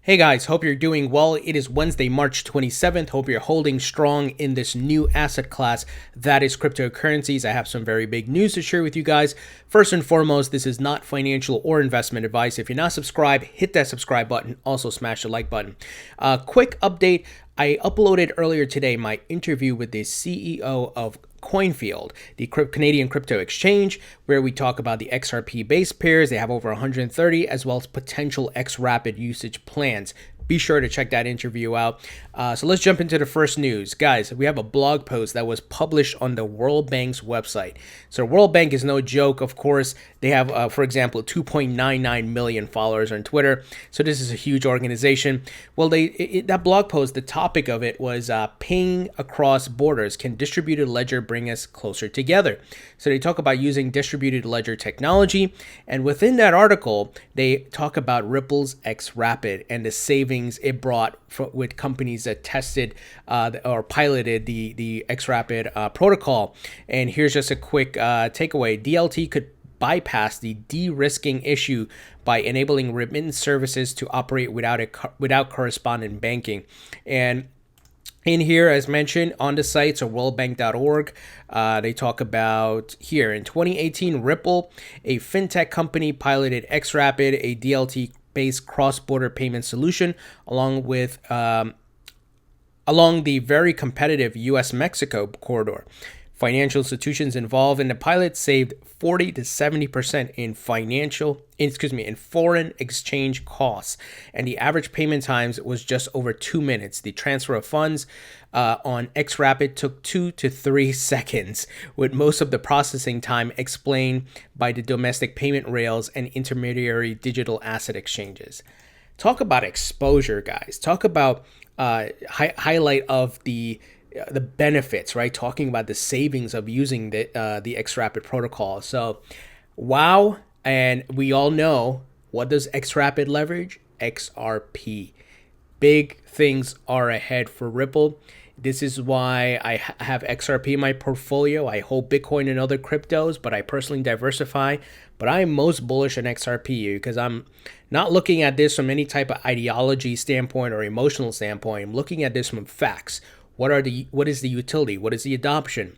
Hey guys, hope you're doing well. It is Wednesday, March 27th. Hope you're holding strong in this new asset class that is cryptocurrencies. I have some very big news to share with you guys. First and foremost, this is not financial or investment advice. If you're not subscribed, hit that subscribe button. Also smash the like button. Quick update. I uploaded earlier today my interview with the CEO of Coinfield, the Canadian crypto exchange, where we talk about the XRP base pairs. They have over 130, as well as potential xRapid usage plans. Be sure to check that interview out. So let's jump into the first news. Guys, we have a blog post that was published on the WorldBank's website. So WorldBank is no joke, of course. They have, for example, 2.99 million followers on Twitter. So this is a huge organization. Well, that blog post, the topic of it was paying across borders. Can distributed ledger bring us closer together? So they talk about using distributed ledger technology. And within that article, they talk about Ripple's xRapid and the savings it brought with companies that tested or piloted the xRapid protocol. And here's just a quick takeaway. DLT could bypass the de-risking issue by enabling remittance services to operate without correspondent banking. And in here, as mentioned, on the sites or worldbank.org, they talk about here in 2018, Ripple, a fintech company, piloted xRapid, a DLT-based cross-border payment solution, along the very competitive U.S.-Mexico corridor. Financial institutions involved in the pilot saved 40 to 70% in foreign exchange costs, and the average payment times was just over 2 minutes. The transfer of funds on xRapid took 2 to 3 seconds, with most of the processing time explained by the domestic payment rails and intermediary digital asset exchanges. Talk about exposure, guys. Talk about highlight of the benefits, right? Talking about the savings of using the xRapid protocol. So, wow. And we all know, what does xRapid leverage? XRP. Big things are ahead for Ripple. This is why I have XRP in my portfolio. I hold Bitcoin and other cryptos, but I personally diversify. But I'm most bullish on XRP because I'm not looking at this from any type of ideology standpoint or emotional standpoint. I'm looking at this from facts. What is the utility? What is the adoption?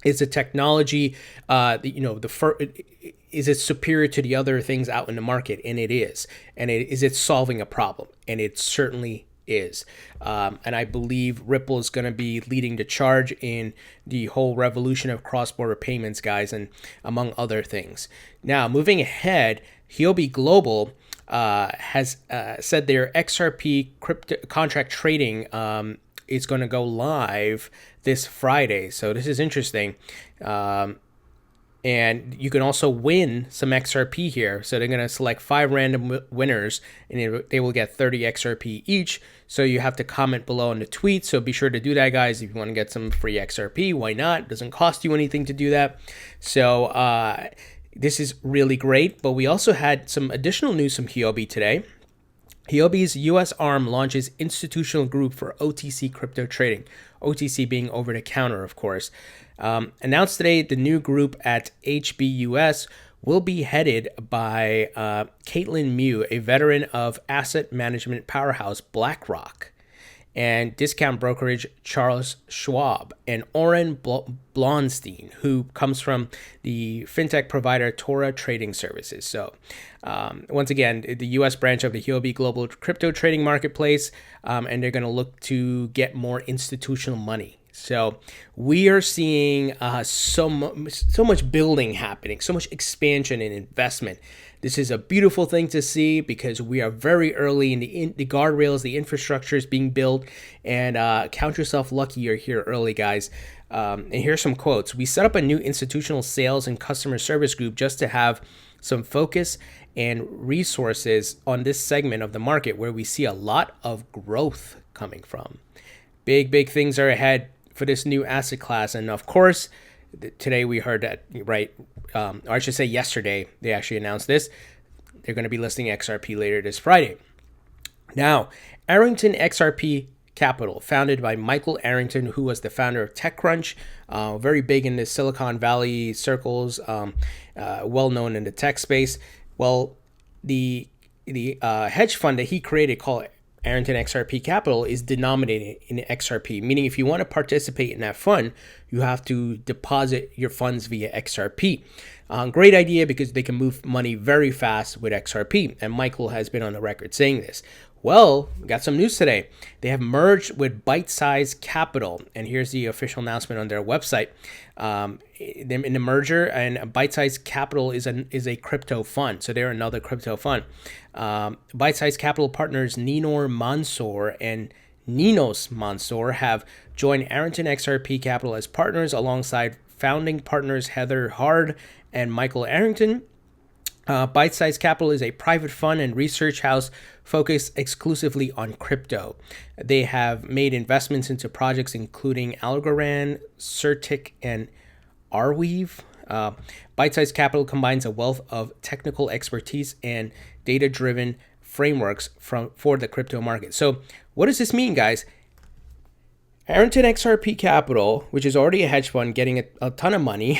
Is the technology, is it superior to the other things out in the market? And it is. And is it solving a problem? And it certainly is. And I believe Ripple is going to be leading the charge in the whole revolution of cross-border payments, guys, and among other things. Now, moving ahead, Huobi Global has said their XRP crypto contract trading is going to go live this Friday. So this is interesting. And you can also win some XRP here. So they're going to select 5 random winners, and they will get 30 XRP each. So you have to comment below in the tweet. So be sure to do that, guys. If you want to get some free XRP, why not? It doesn't cost you anything to do that. So this is really great. But we also had some additional news from Huobi today. Huobi's U.S. arm launches institutional group for OTC crypto trading, OTC being over-the-counter, of course. Announced today, the new group at HBUS will be headed by Caitlin Mew, a veteran of asset management powerhouse BlackRock, and discount brokerage Charles Schwab, and Oren Blonstein, who comes from the fintech provider Tora Trading Services. So once again, the U.S. branch of the Huobi Global Crypto Trading Marketplace, and they're going to look to get more institutional money. So we are seeing so much building happening, so much expansion and investment. This is a beautiful thing to see because we are very early in the guardrails, the infrastructure is being built, and count yourself lucky you're here early, guys. And here's some quotes. We set up a new institutional sales and customer service group just to have some focus and resources on this segment of the market where we see a lot of growth coming from. Big things are ahead for this new asset class. And of course, today we heard that, right? Or I should say yesterday, they actually announced this. They're going to be listing XRP later this Friday. Now, Arrington XRP Capital, founded by Michael Arrington, who was the founder of TechCrunch, very big in the Silicon Valley circles, well known in the tech space. Well, the hedge fund that he created called Arrington XRP Capital is denominated in XRP, meaning if you want to participate in that fund, you have to deposit your funds via XRP. Great idea because they can move money very fast with XRP, and Michael has been on the record saying this. Well, we got some news today. They have merged with ByteSize Capital, and here's the official announcement on their website. In the merger, and ByteSize Capital is a crypto fund, so they're another crypto fund. ByteSize Capital partners Ninor Mansour and Ninos Mansour have joined Arrington XRP Capital as partners alongside founding partners Heather Hard and Michael Arrington. ByteSize Capital is a private fund and research house focused exclusively on crypto. They have made investments into projects including Algorand, Certic, and Arweave. ByteSize Capital combines a wealth of technical expertise and data-driven frameworks for the crypto market. So what does this mean, guys? Arrington XRP Capital, which is already a hedge fund getting a ton of money,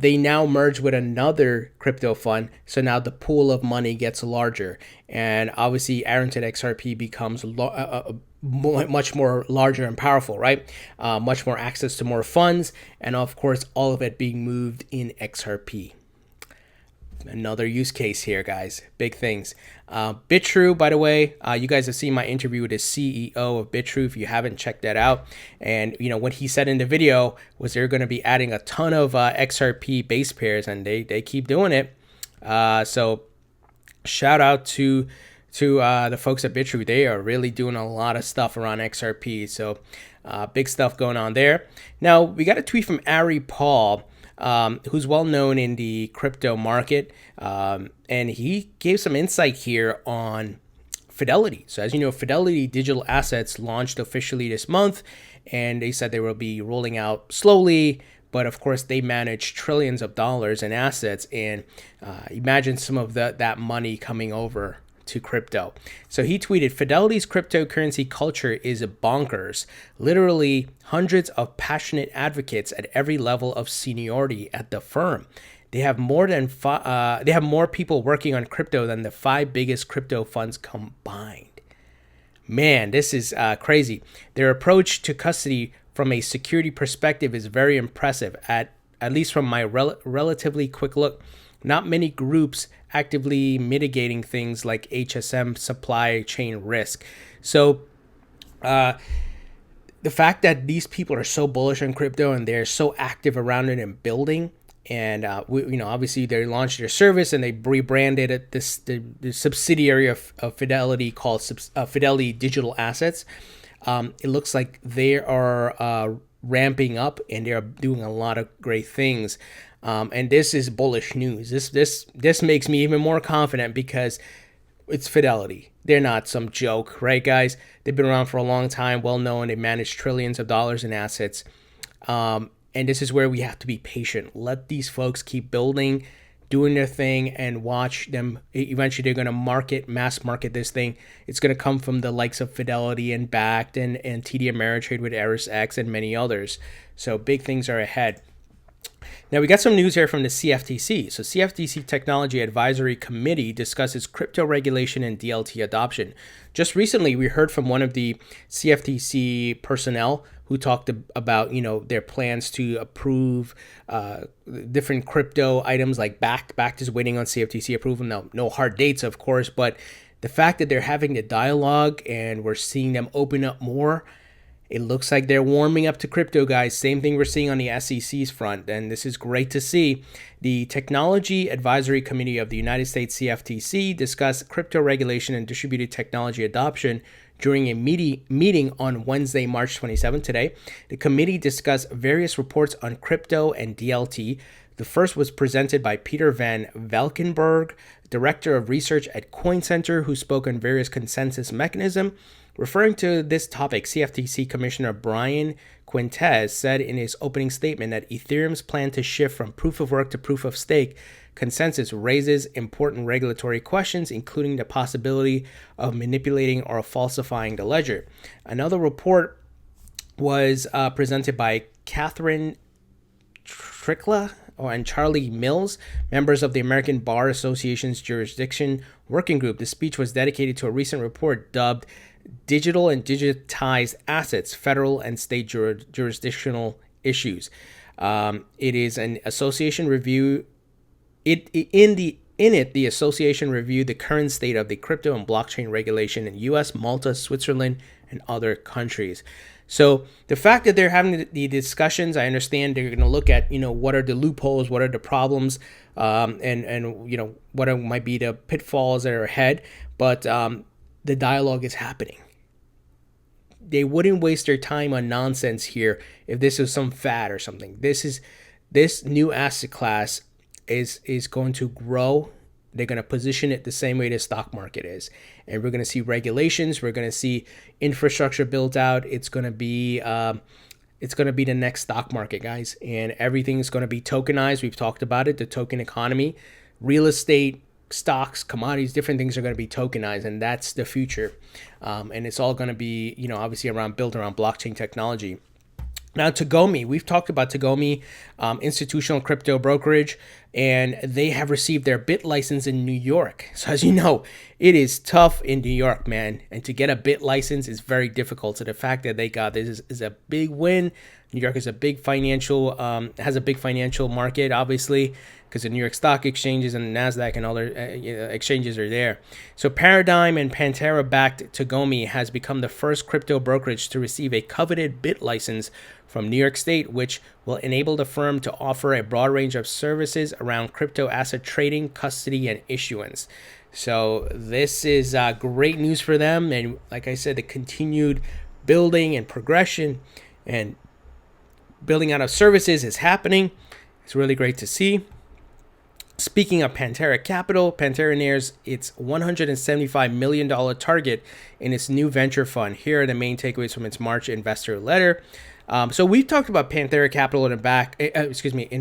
they now merge with another crypto fund. So now the pool of money gets larger. And obviously, Arrington XRP becomes much more larger and powerful, right? Much more access to more funds. And of course, all of it being moved in XRP. Another use case here, guys. Big things. Bitrue, by the way, you guys have seen my interview with the CEO of Bitrue if you haven't checked that out. And, you know, what he said in the video was they're going to be adding a ton of XRP base pairs, and they keep doing it. So shout out to the folks at Bitrue. They are really doing a lot of stuff around XRP. So big stuff going on there. Now, we got a tweet from Ari Paul, who's well known in the crypto market, and he gave some insight here on Fidelity. So as you know, Fidelity Digital Assets launched officially this month, and they said they will be rolling out slowly, but of course they manage trillions of dollars in assets, and imagine some of that money coming over to crypto. So he tweeted, Fidelity's cryptocurrency culture is bonkers. Literally hundreds of passionate advocates at every level of seniority at the firm. They have more people working on crypto than the 5 biggest crypto funds combined. Man, this is crazy. Their approach to custody from a security perspective is very impressive. At least from my relatively quick look, not many groups actively mitigating things like HSM supply chain risk. So the fact that these people are so bullish on crypto and they're so active around it and building, and obviously they launched their service and they rebranded it the subsidiary of Fidelity called Fidelity Digital Assets. It looks like they are ramping up and they're doing a lot of great things. And this is bullish news. This makes me even more confident because it's Fidelity. They're not some joke, right, guys? They've been around for a long time, well known. They manage trillions of dollars in assets. And this is where we have to be patient. Let these folks keep building, doing their thing, and watch them. Eventually, they're going to mass market this thing. It's going to come from the likes of Fidelity and Bakkt and TD Ameritrade with ErisX and many others. So big things are ahead. Now, we got some news here from the CFTC. So CFTC Technology Advisory Committee discusses crypto regulation and DLT adoption. Just recently, we heard from one of the CFTC personnel who talked about, their plans to approve different crypto items like Bakkt. Bakkt is waiting on CFTC approval. No hard dates, of course, but the fact that they're having the dialogue and we're seeing them open up more, it looks like they're warming up to crypto, guys. Same thing we're seeing on the SEC's front, and this is great to see. The Technology Advisory Committee of the United States CFTC discussed crypto regulation and distributed technology adoption during a meeting on Wednesday, March 27 today. The committee discussed various reports on crypto and DLT. The first was presented by Peter Van Valkenburg, Director of Research at Coin Center, who spoke on various consensus mechanisms. Referring to this topic, CFTC Commissioner Brian Quintez said in his opening statement that Ethereum's plan to shift from proof of work to proof of stake consensus raises important regulatory questions, including the possibility of manipulating or falsifying the ledger. Another report was presented by Catherine Trickla and Charlie Mills, members of the American Bar Association's Jurisdiction Working Group. The speech was dedicated to a recent report dubbed Digital and Digitized Assets, Federal and State Jurisdictional Issues. It is an association review. In it, the association reviewed the current state of the crypto and blockchain regulation in U.S., Malta, Switzerland, and other countries. So the fact that they're having the discussions, I understand they're going to look at, what are the loopholes, what are the problems, and what might be the pitfalls that are ahead. But the dialogue is happening. They wouldn't waste their time on nonsense here if this is some fad or something. This new asset class is going to grow. They're going to position it the same way the stock market is. And we're going to see regulations. We're going to see infrastructure built out. It's going to be the next stock market, guys. And everything's going to be tokenized. We've talked about it, the token economy. Real estate, stocks, commodities, different things are going to be tokenized. And that's the future. And it's all going to be, obviously built around blockchain technology. Now, Gome, we've talked about Gome, institutional crypto brokerage, and they have received their BIT license in New York. So as you know, it is tough in New York, man. And to get a BIT license is very difficult. So the fact that they got this is a big win. New York is a big financial, has a big financial market, obviously, because the New York Stock Exchanges and NASDAQ and other exchanges are there. So Paradigm and Pantera-backed Gome has become the first crypto brokerage to receive a coveted BIT license from New York State, which will enable the firm to offer a broad range of services around crypto asset trading, custody, and issuance. So this is great news for them. And like I said, the continued building and progression and building out of services is happening. It's really great to see. Speaking of Pantera Capital, Pantera nears its $175 million target in its new venture fund. Here are the main takeaways from its March investor letter. So we've talked about Pantera Capital in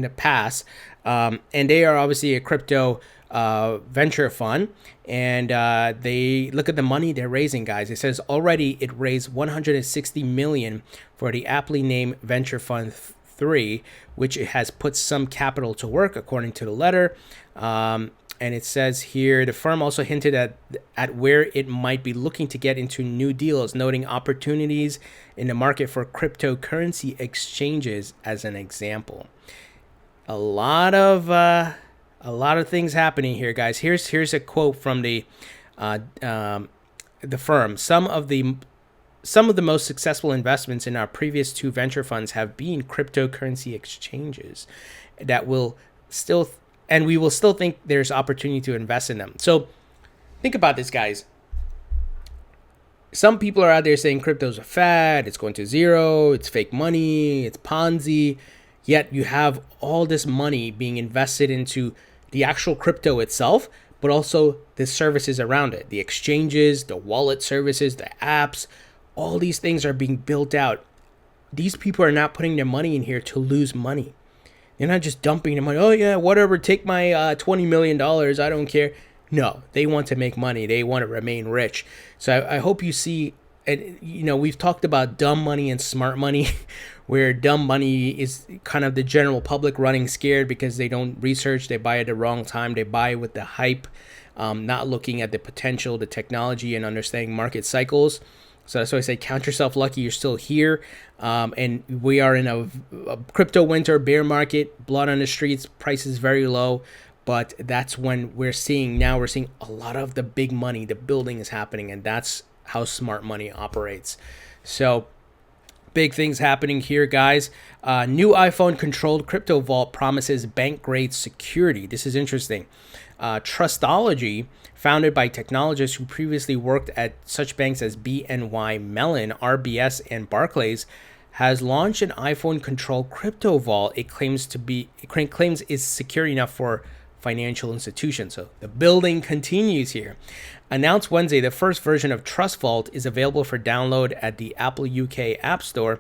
the past, and they are obviously a crypto venture fund, and they look at the money they're raising, guys. It says already it raised $160 million for the aptly named Venture Fund 3, which has put some capital to work, according to the letter. And it says here, the firm also hinted at where it might be looking to get into new deals, noting opportunities in the market for cryptocurrency exchanges as an example. A lot of things happening here, guys. Here's a quote from the firm. Some of the most successful investments in our previous two venture funds have been cryptocurrency exchanges that we will still think there's opportunity to invest in them. So think about this, guys. Some people are out there saying crypto's a fad, it's going to zero, it's fake money, it's Ponzi. Yet you have all this money being invested into the actual crypto itself, but also the services around it, the exchanges, the wallet services, the apps. All these things are being built out. These people are not putting their money in here to lose money. They're not just dumping their money. Oh yeah, whatever, take my $20 million. I don't care. No, they want to make money. They want to remain rich. So I hope you see, and we've talked about dumb money and smart money, where dumb money is kind of the general public running scared because they don't research. They buy at the wrong time. They buy with the hype, not looking at the potential, the technology, and understanding market cycles. So that's why I say count yourself lucky you're still here. And we are in a crypto winter, bear market, blood on the streets, prices very low. But that's when we're seeing a lot of the big money, the building is happening. And that's how smart money operates. So big things happening here, guys. New iPhone controlled crypto vault promises bank grade security. This is interesting. Trustology, founded by technologists who previously worked at such banks as BNY Mellon, RBS, and Barclays, has launched an iPhone-controlled crypto vault. It claims is secure enough for financial institutions. So the building continues here. Announced Wednesday, the first version of Trust Vault is available for download at the Apple UK App Store,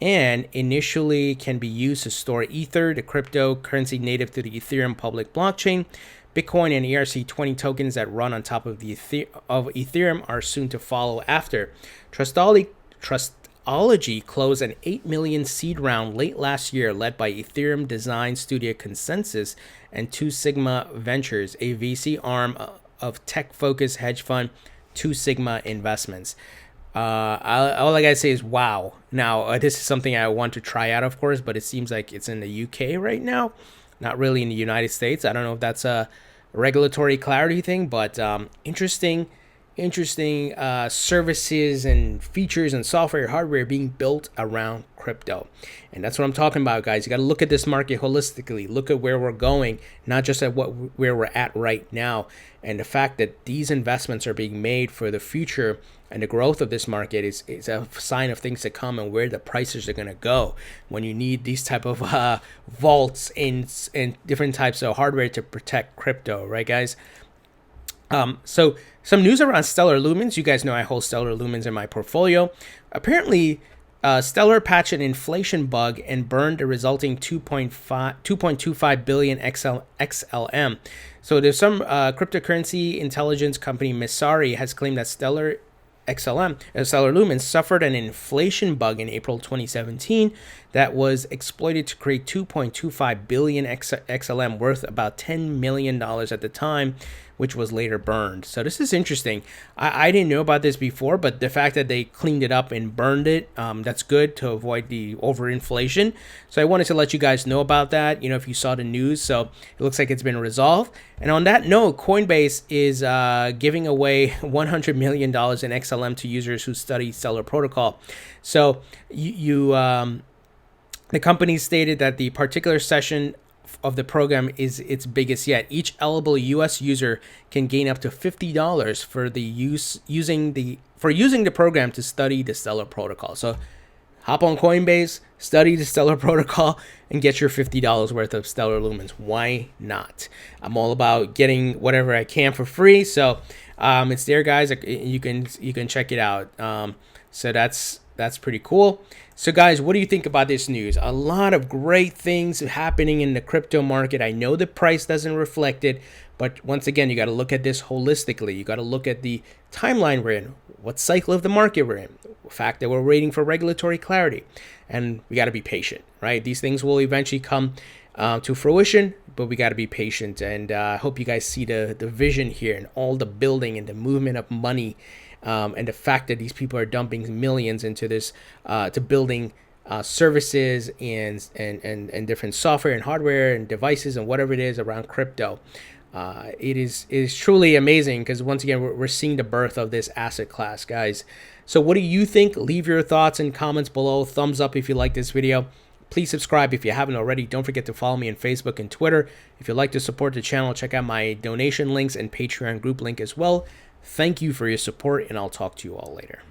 and initially can be used to store Ether, the cryptocurrency native to the Ethereum public blockchain. Bitcoin and ERC20 tokens that run on top of Ethereum are soon to follow after. Trustology Ology closed an $8 million seed round late last year, led by Ethereum design studio Consensus and 2 Sigma Ventures, a VC arm of tech-focused hedge fund 2 Sigma Investments. All I gotta say is wow. Now, this is something I want to try out, of course, but it seems like it's in the UK right now, not really in the United States. I don't know if that's a regulatory clarity thing, but interesting services and features and software hardware being built around crypto. And that's what I'm talking about, guys. You got to look at this market holistically, look at where we're going, not just at where we're at right now. And the fact that these investments are being made for the future and the growth of this market is a sign of things to come and where the prices are going to go when you need these type of vaults and different types of hardware to protect crypto, right, guys? So some news around Stellar Lumens. You guys know I hold Stellar Lumens in my portfolio. Apparently, Stellar patched an inflation bug and burned the resulting 2.25 billion XLM. So there's some cryptocurrency intelligence company, Messari, has claimed that Stellar Lumens suffered an inflation bug in April 2017 that was exploited to create 2.25 billion XLM, worth about $10 million at the time, which was later burned. So this is interesting. I didn't know about this before, but the fact that they cleaned it up and burned it, that's good to avoid the overinflation. So I wanted to let you guys know about that, if you saw the news. So it looks like it's been resolved. And on that note, Coinbase is giving away $100 million in XLM to users who study Stellar Protocol. So the company stated that the particular session of the program is its biggest yet. Each eligible U.S. user can gain up to $50 for using the program to study the Stellar Protocol. So hop on Coinbase, study the Stellar Protocol, and get your $50 worth of Stellar Lumens. Why not? I'm all about getting whatever I can for free. So it's there, guys. You can check it out. So that's pretty cool. So guys, what do you think about this news? A lot of great things happening in the crypto market. I know the price doesn't reflect it, but once again, you got to look at this holistically. You got to look at the timeline we're in, what cycle of the market we're in, the fact that we're waiting for regulatory clarity, and we got to be patient, right? These things will eventually come to fruition, but we got to be patient. And I hope you guys see the vision here and all the building and the movement of money. And the fact that these people are dumping millions into this to building services and different software and hardware and devices and whatever it is around crypto. It is truly amazing because once again we're seeing the birth of this asset class, guys. So what do you think? Leave your thoughts and comments below. Thumbs up if you like this video. Please subscribe if you haven't already. Don't forget to follow me on Facebook and Twitter. If you'd like to support the channel, check out my donation links and Patreon group link as well. Thank you for your support, and I'll talk to you all later.